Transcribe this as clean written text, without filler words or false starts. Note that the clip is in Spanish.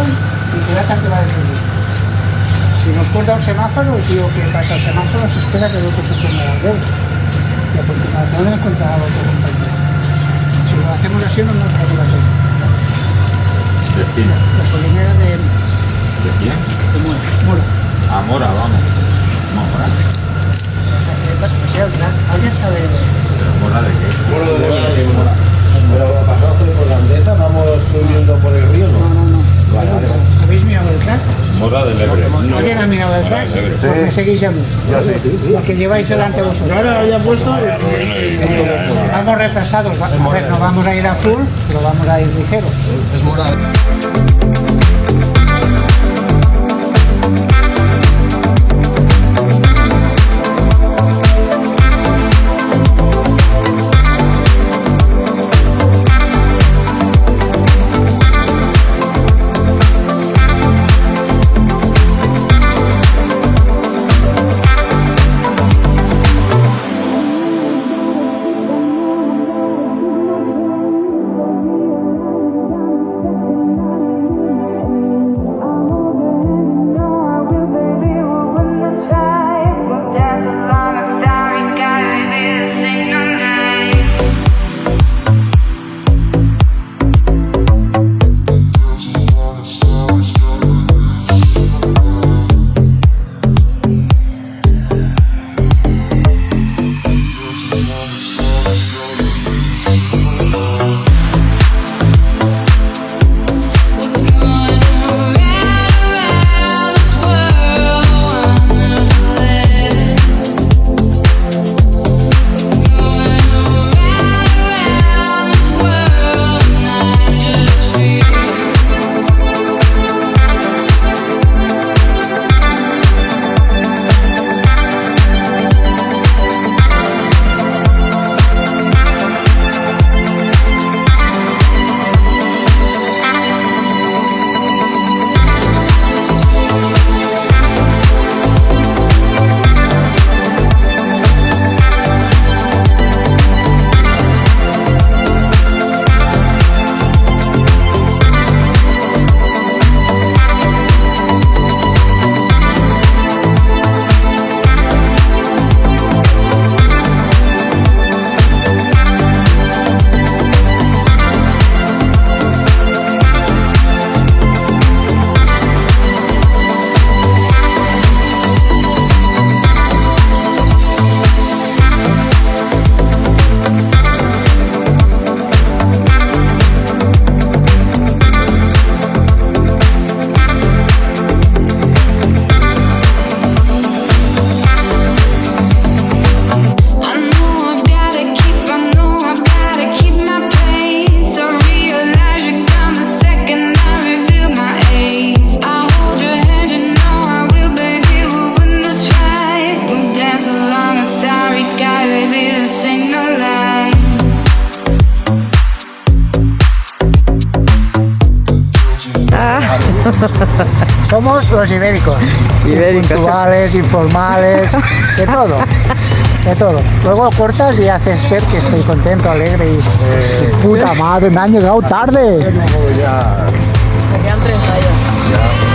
y trata que va a decir. Si nos corta un semáforo, el tío que pasa el semáforo se espera que el otro se ponga la red. Y a continuación le encuentra a otro compañero. Si lo hacemos así, no nos va a la red. Destino. Gasolinera de... ¿De quién? De Mora. A Mora, vamos. Mora. ¿Alguien sabe? ¿Pero Mora de qué? Mora. Pero pasamos por la Andesa, vamos subiendo por el río, ¿no? No. Vale. ¿Habéis mirado el track? Mora del Ebro. ¿Alguien ha mirado el track? Pues me seguís a mí. Los que lleváis delante vosotros. Ahora había puesto... Vamos retrasados. A ver, no vamos a ir a full, pero vamos a ir ligeros. Es Mora. Somos los ibéricos. Puntuales, informales, de todo. De todo. Luego cortas y haces ver que estoy contento, alegre y puta madre, me han llegado tarde. Serían 30 años.